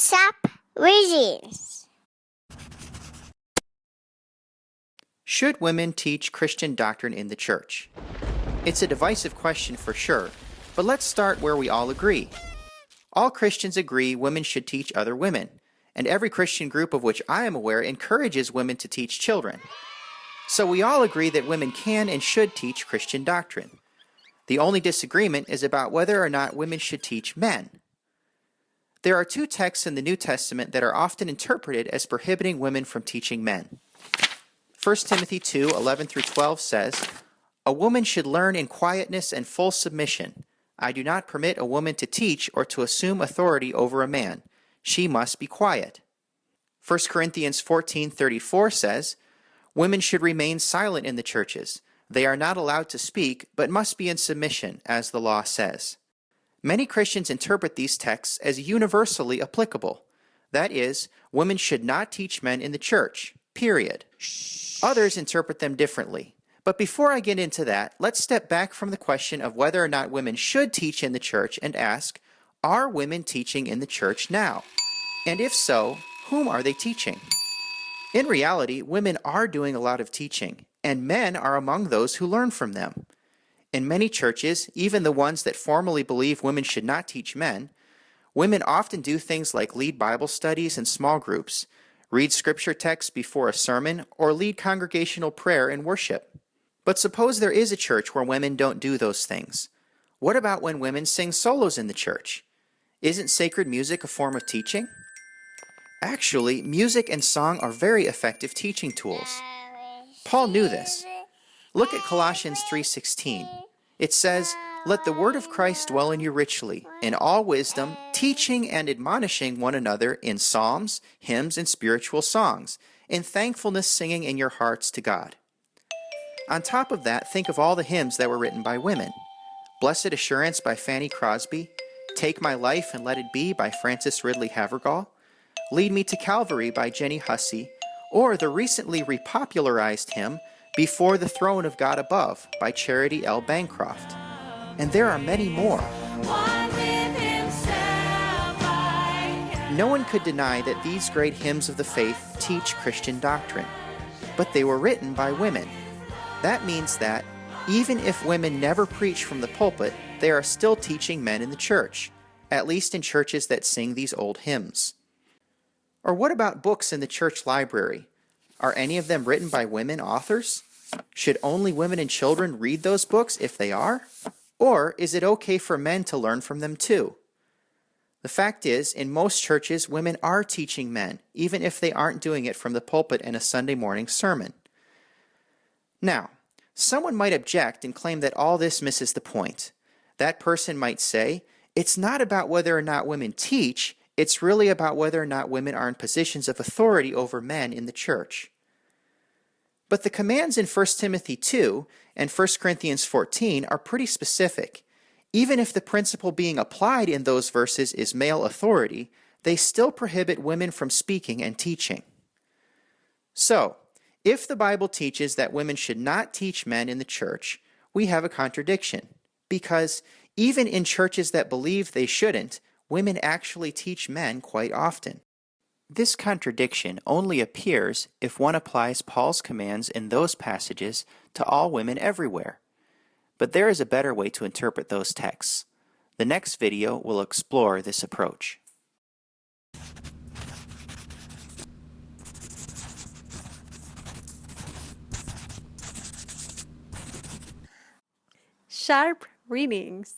Sharp Readings. Should women teach Christian doctrine in the church? It's a divisive question for sure, but let's start where we all agree. All Christians agree women should teach other women, and every Christian group of which I am aware encourages women to teach children. So we all agree that women can and should teach Christian doctrine. The only disagreement is about whether or not women should teach men. There are two texts in the New Testament that are often interpreted as prohibiting women from teaching men. 1 Timothy 2:11-12 says, "A woman should learn in quietness and full submission. I do not permit a woman to teach or to assume authority over a man. She must be quiet." 1 Corinthians 14:34 says, "Women should remain silent in the churches. They are not allowed to speak, but must be in submission, as the law says." Many Christians interpret these texts as universally applicable. That is, women should not teach men in the church, period. Others interpret them differently. But before I get into that, let's step back from the question of whether or not women should teach in the church and ask, are women teaching in the church now? And if so, whom are they teaching? In reality, women are doing a lot of teaching, and men are among those who learn from them. In many churches, even the ones that formally believe women should not teach men, women often do things like lead Bible studies and small groups, read scripture texts before a sermon, or lead congregational prayer and worship. But suppose there is a church where women don't do those things. What about when women sing solos in the church? Isn't sacred music a form of teaching? Actually, music and song are very effective teaching tools. Paul knew this. Look at Colossians 3:16. It says, "Let the word of Christ dwell in you richly, in all wisdom, teaching and admonishing one another in psalms, hymns, and spiritual songs, in thankfulness singing in your hearts to God." On top of that, think of all the hymns that were written by women. Blessed Assurance by Fanny Crosby, Take My Life and Let It Be by Frances Ridley Havergal, Lead Me to Calvary by Jenny Hussey, or the recently repopularized hymn, Before the Throne of God Above by Charity L. Bancroft. And there are many more. No one could deny that these great hymns of the faith teach Christian doctrine, but they were written by women. That means that, even if women never preach from the pulpit, they are still teaching men in the church, at least in churches that sing these old hymns. Or what about books in the church library? Are any of them written by women authors? Should only women and children read those books if they are? Or is it okay for men to learn from them too? The fact is, in most churches, women are teaching men, even if they aren't doing it from the pulpit in a Sunday morning sermon. Now, someone might object and claim that all this misses the point. That person might say, it's not about whether or not women teach, it's really about whether or not women are in positions of authority over men in the church. But the commands in 1 Timothy 2 and 1 Corinthians 14 are pretty specific. Even if the principle being applied in those verses is male authority, they still prohibit women from speaking and teaching. So, if the Bible teaches that women should not teach men in the church, we have a contradiction, because even in churches that believe they shouldn't, women actually teach men quite often. This contradiction only appears if one applies Paul's commands in those passages to all women everywhere. But there is a better way to interpret those texts. The next video will explore this approach. Sharp Readings.